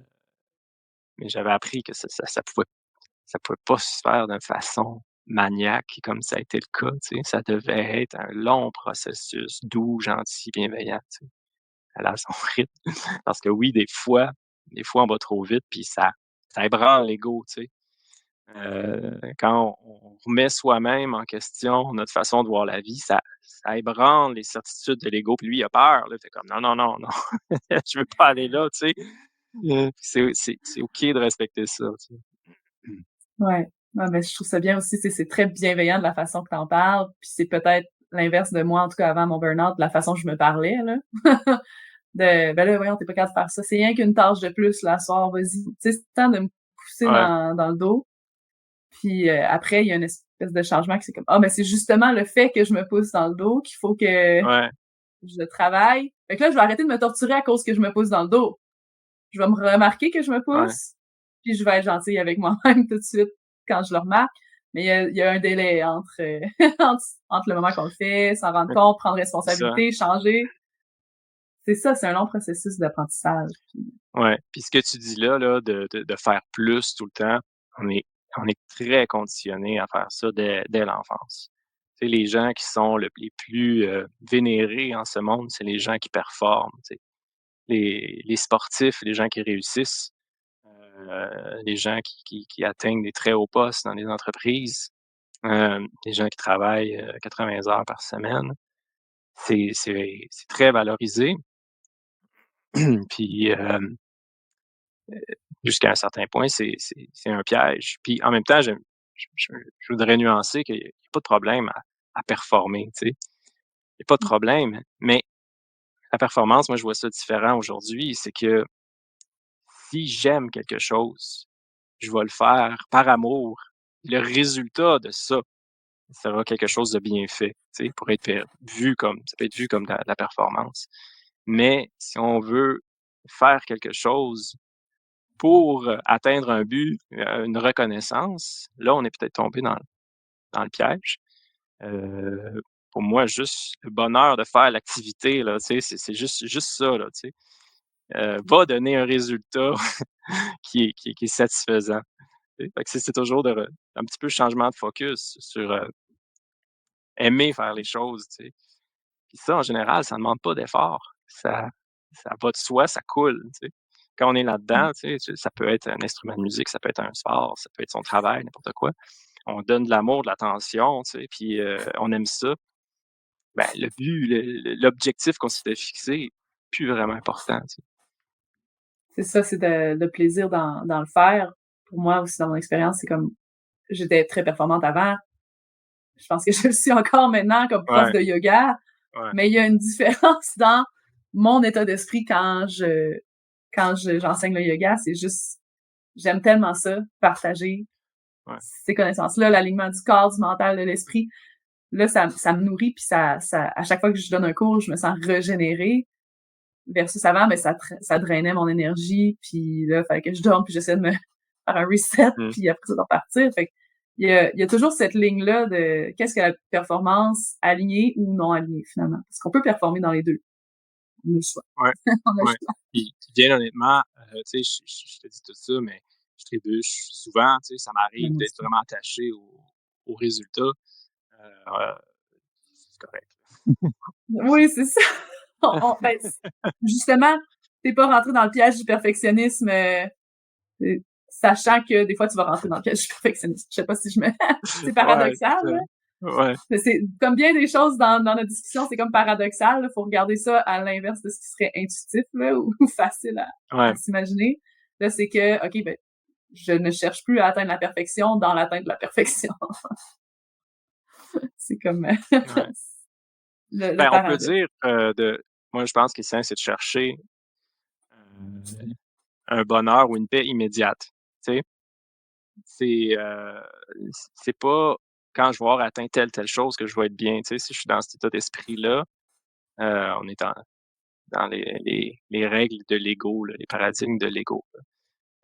mais j'avais appris que ça pouvait pas se faire de façon maniaque comme ça a été le cas, tu sais. Ça devait être un long processus doux, gentil, bienveillant, tu sais, aller à son rythme. Parce que oui, des fois, on va trop vite puis ça ébranle l'ego, tu sais. Quand on remet soi-même en question, notre façon de voir la vie, ça ébranle les certitudes de l'ego, puis lui, il a peur, là, il fait comme: «Non, non, non, non, je veux pas aller là», tu sais. C'est OK de respecter ça, tu sais. ouais. Ouais, ben, je trouve ça bien aussi, tu sais, c'est très bienveillant de la façon que tu en parles, puis c'est peut-être l'inverse de moi, en tout cas avant mon burn-out, de la façon que je me parlais, là. De: «Ben là, voyons, tu pas capable de faire ça, c'est rien qu'une tâche de plus, là, à soir, vas-y». Tu sais, c'est le temps de me pousser Ouais, dans le dos. Puis après, il y a une espèce de changement qui c'est comme: «Ah, mais c'est justement le fait que je me pousse dans le dos qu'il faut que ouais, je travaille. Fait que là, je vais arrêter de me torturer à cause que je me pousse dans le dos. Je vais me remarquer que je me ouais, pousse, puis je vais être gentille avec moi-même tout de suite quand je le remarque. Mais il y a un délai entre, entre le moment qu'on le fait, s'en rendre mais compte, prendre c'est ça. responsabilité, changer. C'est ça, c'est un long processus d'apprentissage. Ouais, puis ce que tu dis là, de faire plus tout le temps, on est on est très conditionné à faire ça dès l'enfance. Tu sais, les gens qui sont les plus, vénérés en ce monde, c'est les gens qui performent, tu sais. Les sportifs, les gens qui réussissent, les gens qui atteignent des très hauts postes dans les entreprises, les gens qui travaillent, 80 heures par semaine, c'est très valorisé. Puis, jusqu'à un certain point, c'est un piège. Puis en même temps, je voudrais nuancer qu'il y a pas de problème à performer, tu sais? Il y a pas de problème, mais la performance, moi, je vois ça différent aujourd'hui. C'est que si j'aime quelque chose, je vais le faire par amour. Le résultat de ça sera quelque chose de bien fait, tu sais, pour être vu comme ça peut être vu comme de la performance. Mais si on veut faire quelque chose pour, atteindre un but, une reconnaissance, là, on est peut-être tombé dans le piège. Heu, pour moi, juste le bonheur de faire l'activité, là, tu sais, c'est juste ça, là, tu sais, va donner un résultat qui est satisfaisant, tu sais. Fait que c'est toujours un petit peu changement de focus sur, aimer faire les choses, tu sais. Puis ça, en général, ça ne demande pas d'effort. Ça va de soi, ça coule, tu sais. Quand on est là-dedans, tu sais, ça peut être un instrument de musique, ça peut être un sport, ça peut être son travail, n'importe quoi. On donne de l'amour, de l'attention, tu sais, puis, on aime ça. Ben, l'objectif qu'on s'était fixé est plus vraiment important, tu sais. C'est ça, c'est le plaisir dans le faire. Pour moi aussi, dans mon expérience, c'est comme j'étais très performante avant. Je pense que je le suis encore maintenant comme prof Ouais, de yoga, ouais, mais il y a une différence dans mon état d'esprit quand j'enseigne le yoga. C'est juste, j'aime tellement ça, partager ouais, ces connaissances-là, l'alignement du corps, du mental, de l'esprit. Là, ça me nourrit, puis à chaque fois que je donne un cours, je me sens régénérée. versus avant, mais ça drainait mon énergie, puis là, fallait que je dorme, puis j'essaie de me faire un reset, puis après ça, de repartir. Fait que il y a toujours cette ligne-là de qu'est-ce que la performance alignée ou non alignée, finalement. Parce qu'on peut performer dans les deux. On a le choix. Ouais, On a le ouais. choix. Puis bien honnêtement, tu sais, je te dis tout ça, mais je trébuche souvent, tu sais, ça Mais m'arrive moi d'être aussi. vraiment attaché au résultat. C'est correct. Oui, c'est ça. Ben, justement, t'es pas rentré dans le piège du perfectionnisme, sachant que des fois, tu vas rentrer dans le piège du perfectionnisme. Je sais pas si je me... c'est Ouais, paradoxal, c'est ça. là. Ouais, Mais c'est comme bien des choses dans notre discussion, c'est comme paradoxal. Il faut regarder ça à l'inverse de ce qui serait intuitif là, ou facile à ouais, s'imaginer. Là, c'est que, OK, ben, je ne cherche plus à atteindre la perfection dans l'atteinte de la perfection. C'est comme ouais. le Ben, on peut paradoxe. dire, moi, je pense que c'est de chercher, heu, un bonheur ou une paix immédiate, tu sais? C'est, c'est pas quand je vais avoir atteint telle chose que je vais être bien, tu sais? Si je suis dans cet état d'esprit-là, on est dans les règles de l'ego, là, les paradigmes de l'ego.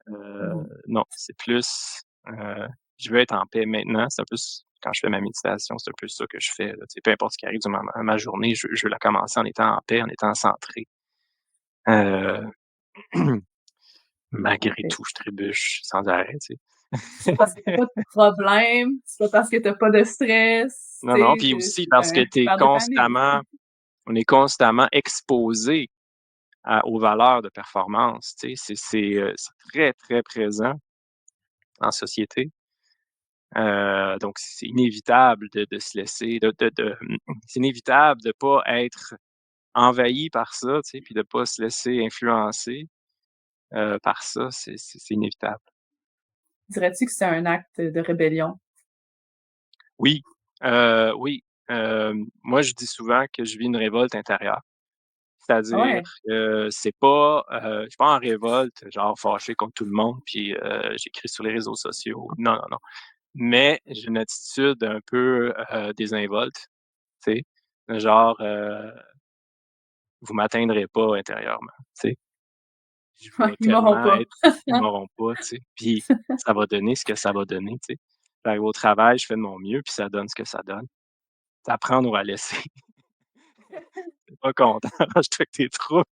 Mmh. Non, c'est plus, je veux être en paix maintenant. C'est un peu quand je fais ma méditation, c'est un peu ça que je fais, là, tu sais, peu importe ce qui arrive durant ma journée, je veux la commencer en étant en paix, en étant centré. Heu, malgré Parfait. tout, je trébuche sans arrêt, tu C'est sais. pas parce que t'as pas de problème, c'est pas parce que t'as pas de stress, Non, tu non, sais, puis c'est aussi parce que un père de famille. on est constamment exposé aux valeurs de performance, tu sais, c'est très, très présent en société. Donc c'est inévitable de se laisser c'est inévitable de pas être envahi par ça, tu sais, puis de pas se laisser influencer, par ça, c'est inévitable. Dirais-tu que c'est un acte de rébellion? Oui, oui, moi je dis souvent que je vis une révolte intérieure. Ah C'est-à-dire ouais? que c'est pas, je suis pas en révolte, genre fâché contre tout le monde, puis j'écris sur les réseaux sociaux. Non, non, non. Mais j'ai une attitude un peu, désinvolte, tu sais? Genre, vous m'atteindrez pas intérieurement, tu sais? Je Ouais, vais ils m'auront tellement pas. être ils m'auront pas, tu sais? Puis ça va donner ce que ça va donner, tu sais? J'arrive au travail, je fais de mon mieux, puis ça donne ce que ça donne. C'est à prendre ou à laisser. Tu pas content, arrange-toi avec tes troubles.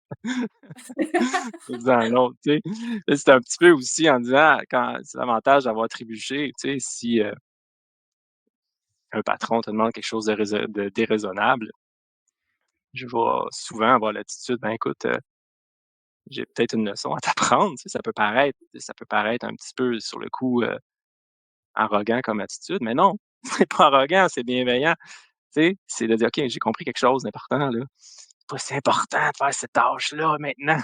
Dans l'autre, tu sais? Là, c'est un petit peu aussi en disant quand c'est l'avantage d'avoir trébuché, tu sais? Si, un patron te demande quelque chose de déraisonnable, je vais souvent avoir l'attitude: «Ben, écoute, j'ai peut-être une leçon à t'apprendre», tu sais? Ça peut paraître un petit peu sur le coup, arrogant comme attitude, mais non, c'est pas arrogant, c'est bienveillant, tu sais? C'est de dire: «OK, j'ai compris quelque chose d'important là. C'est pas si important de faire cette tâche-là maintenant,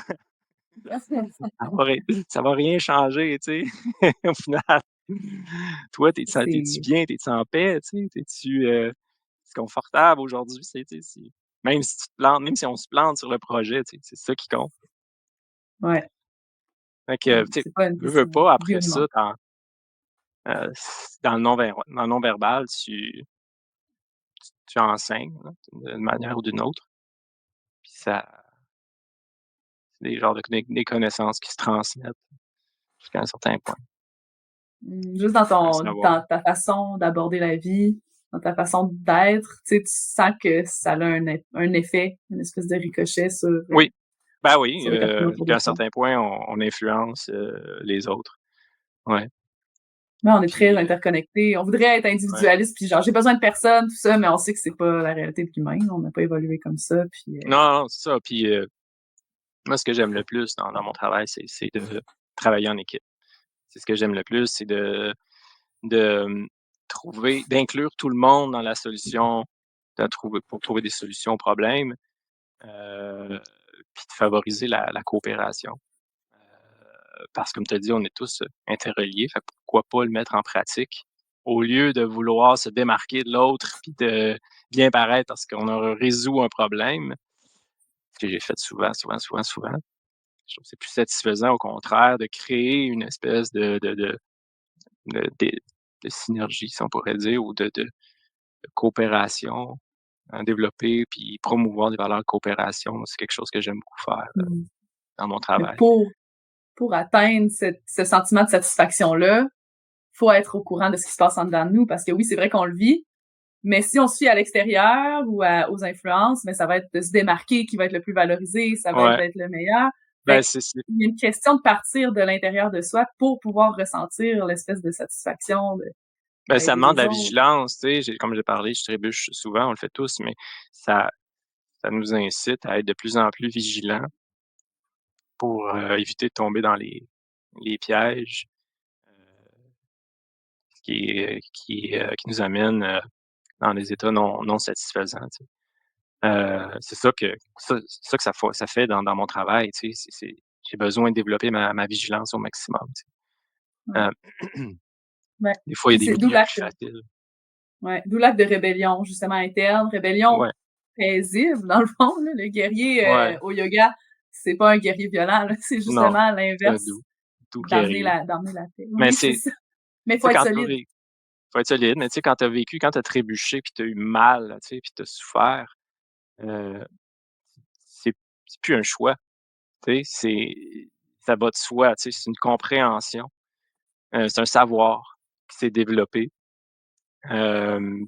ça va rien changer», tu sais? Au final, toi, t'es-tu C'est bien? T'es-tu en paix, tu sais? T'es-tu, confortable aujourd'hui? C'est tu sais, si même si tu te plantes, même si on se plante sur le projet, tu sais, c'est ça qui compte. ouais, Fait que, tu sais, c'est pas une veux question pas après d'argument. ça dans le non-verbal, tu enseignes, là, d'une manière ou d'une autre, puis ça c'est des genres de des connaissances qui se transmettent jusqu'à un certain point. Juste dans Un ton savoir. dans ta façon d'aborder la vie, dans ta façon d'être, tu sais, tu sens que ça a un effet, une espèce de ricochet Oui, ben oui, sur les personnes autour jusqu'à de un toi. certain point, on influence, les autres. Ouais, Ouais, on est très puis, interconnectés. On voudrait être ouais. individualiste, puis genre j'ai besoin de personne, tout ça, mais on sait que c'est pas la réalité de l'humain. On n'a pas évolué comme ça, puis Non, non, c'est ça, puis, moi, ce que j'aime le plus dans mon travail, c'est de travailler en équipe. C'est ce que j'aime le plus, c'est de, d'inclure tout le monde dans la solution, pour trouver des solutions aux problèmes, heu, puis de favoriser la coopération. Parce que comme tu as dit, on est tous, interreliés, fait que pourquoi pas le mettre en pratique? Au lieu de vouloir se démarquer de l'autre puis de bien paraître parce qu'on a résolu un problème, ce que j'ai fait souvent, souvent, souvent, souvent. Je trouve que c'est plus satisfaisant au contraire de créer une espèce de de de synergie, si on pourrait dire, ou de coopération, développer puis promouvoir des valeurs de coopération. C'est quelque chose que j'aime beaucoup faire dans mon Mais travail. pour atteindre ce sentiment de satisfaction-là, faut être au courant de ce qui se passe en dedans de nous, parce que oui, c'est vrai qu'on le vit, mais si on se fie à l'extérieur ou aux influences, mais ça va être de se démarquer qui va être le plus valorisé, ça va être Ouais, d'être le meilleur. ben Fait c'est il y a une question de partir de l'intérieur de soi pour pouvoir ressentir l'espèce de satisfaction ça d'aider demande de les la autres. vigilance, tu sais, comme j'ai parlé, je trébuche souvent, on le fait tous, mais ça ça nous incite à être de plus en plus vigilants pour, éviter de tomber dans les pièges, heu, qui nous amènent, dans des états non satisfaisants, tu sais. C'est ça que ça fait dans mon travail, tu sais, j'ai besoin de développer ma vigilance au maximum, tu sais. Ouais. Ouais. Des fois, il y Puis a des c'est d'où milieux plus l'acte faciles. ouais, d'où l'acte de rébellion, justement, interne. Rébellion Ouais, paisible, dans le fond, là. Le guerrier, ouais, au yoga, c'est pas un guerrier violent, là. C'est non, justement c'est un l'inverse doux guerrier. d'amener la paix. Mais Oui, c'est c'est ça. Mais il tu faut sais, être quand tu solide. faut être solide, mais tu sais, quand tu as trébuché puis tu as eu mal, tu sais, puis tu as souffert, heu, c'est c'est plus un choix, tu sais, ça va de soi, tu sais, c'est une compréhension, c'est un savoir qui s'est développé, hem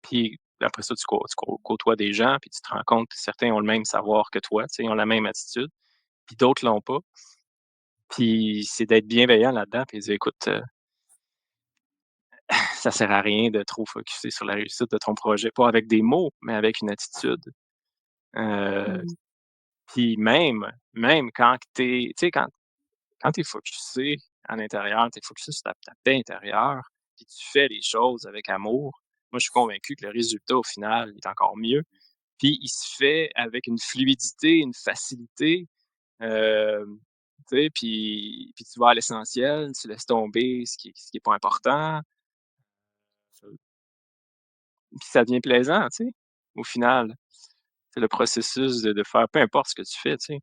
puis après ça, tu côtoies des gens, puis tu te rends compte que certains ont le même savoir que toi, tu sais, ils ont la même attitude, puis d'autres l'ont pas. Puis c'est d'être bienveillant là-dedans, puis de dire: «Écoute, ça sert à rien de trop focuser sur la réussite de ton projet», pas avec des mots, mais avec une attitude. Heu, Mmh. puis même quand tu sais, quand tu es focusé à l'intérieur, tu es focusé sur ta paix intérieure, puis tu fais les choses avec amour, moi, je suis convaincu que le résultat, au final, est encore mieux. Puis il se fait avec une fluidité, une facilité, hem, tu sais, puis tu vas à l'essentiel, tu laisses tomber ce qui est pas important, puis ça devient plaisant, tu sais, au final. C'est le processus de faire peu importe ce que tu fais, tu sais.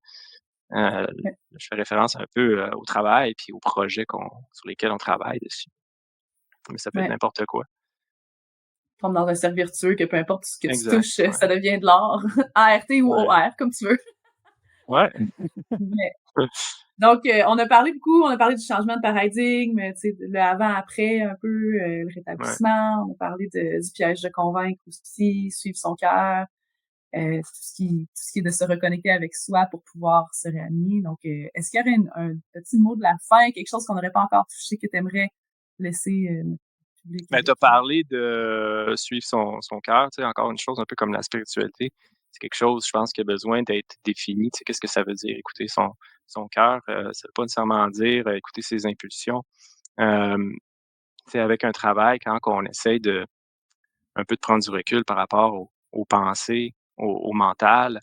Heu, Ouais. je fais référence un peu, au travail puis aux projets sur lesquels on travaille dessus, mais ça peut être Ouais. n'importe quoi. Tombe dans un cercle vertueux que peu importe ce que tu Exact, touches, ouais. ça devient de l'or. ART ou Ouais. OR, comme tu veux. Ouais. Mais donc, on a parlé du changement de paradigme, tu sais, le avant-après un peu, le Ouais. rétablissement. On a parlé du piège de convaincre aussi, suivre son cœur, tout ce qui est de se reconnecter avec soi pour pouvoir se réaligner. Donc, est-ce qu'il y aurait un petit mot de la fin, quelque chose qu'on n'aurait pas encore touché que tu aimerais laisser notre public Ben, tu avec? as parlé de suivre son cœur, tu sais, encore une chose un peu comme la spiritualité. C'est quelque chose, je pense, qui a besoin d'être défini. Tu sais, qu'est-ce que ça veut dire écouter son cœur? Ça veut pas nécessairement dire, écouter ses impulsions. Hem, tu sais, avec un travail, quand on essaye un peu de prendre du recul par rapport aux pensées, au mental,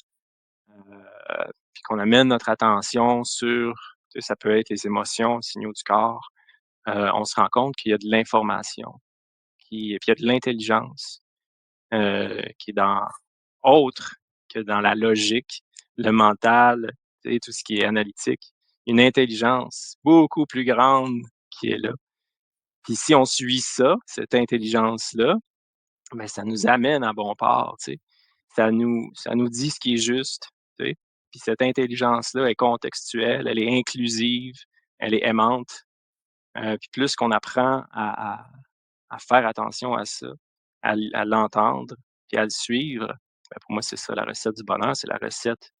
puis qu'on amène notre attention sur, tu sais, ça peut être les émotions, les signaux du corps, on se rend compte qu'il y a de l'information, puis il y a de l'intelligence, qui est dans autre que dans la logique, le mental, tu sais, tout ce qui est analytique. Une intelligence beaucoup plus grande qui est là. Puis si on suit ça, cette intelligence-là, ben, ça nous amène à bon port, tu sais. Ça nous dit ce qui est juste, tu sais. Puis cette intelligence-là est contextuelle, elle est inclusive, elle est aimante. Puis plus qu'on apprend à faire attention à ça, à l'entendre, puis à le suivre, ben, pour moi, c'est ça la recette du bonheur, c'est la recette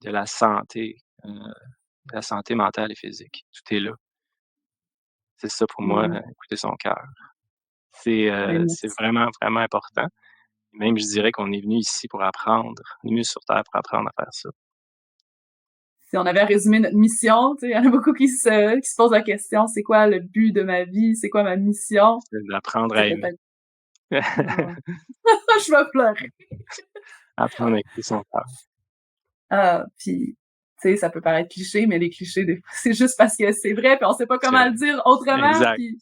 de la santé mentale et physique. Tout est là. C'est ça pour moi, Mmh. écouter son cœur. C'est Merci. vraiment, vraiment important. Même, je dirais qu'on est venu ici pour apprendre. On est venu sur terre pour apprendre à faire ça. Si on avait à résumer notre mission, tu sais, il y en a beaucoup qui se posent la question, c'est quoi le but de ma vie? C'est quoi ma mission? C'est d'apprendre C'est à aimer. peut-être, ah, je vais pleurer. Apprendre à écouter son cœur. Ah, puis, tu sais, ça peut paraître cliché, mais les clichés, des fois, c'est juste parce que c'est vrai, puis on sait pas C'est comment le dire autrement, exact, puis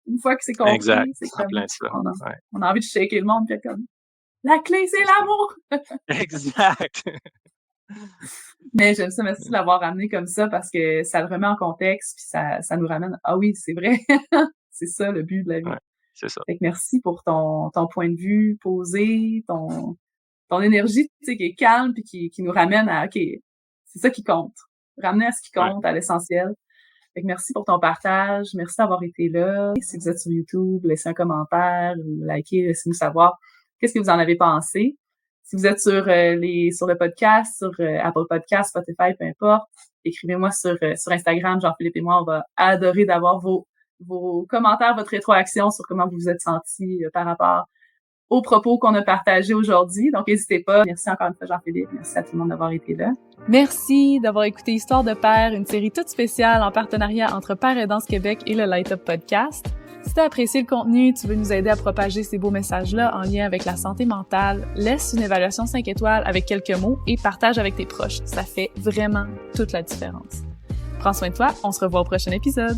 une fois que c'est exact. compris, c'est C'est en comme, plein ça. Ouais. on a envie de shaker le monde, puis être comme, la clé, c'est C'est ça. l'amour! Exact. Mais j'aime ça, merci de l'avoir ramené comme ça, parce que ça le remet en contexte, puis ça nous ramène, ah oui, c'est vrai, c'est ça le but de la vie. Ouais. c'est ça. Fait que merci pour ton point de vue posé, ton énergie, tu sais, qui est calme puis qui nous ramène à OK, c'est ça qui compte. Ramener à ce qui Ouais. compte, à l'essentiel. Fait que merci pour ton partage, merci d'avoir été là. Si vous êtes sur YouTube, laissez un commentaire ou likez, laissez-nous savoir qu'est-ce que vous en avez pensé. Si vous êtes sur le podcast, sur Apple Podcast, Spotify, peu importe, écrivez-moi sur Instagram, Jean-Philippe et moi, on va adorer d'avoir vos commentaires, votre rétroaction sur comment vous vous êtes sentis par rapport aux propos qu'on a partagés aujourd'hui. Donc, n'hésitez pas. Merci encore une fois, Jean-Philippe. Merci à tout le monde d'avoir été là. Merci d'avoir écouté Histoire de Père, une série toute spéciale en partenariat entre Père Aidance Québec et le Light Up Podcast. Si t'as apprécié le contenu, tu veux nous aider à propager ces beaux messages-là en lien avec la santé mentale, laisse une évaluation 5 étoiles avec quelques mots et partage avec tes proches. Ça fait vraiment toute la différence. Prends soin de toi, on se revoit au prochain épisode.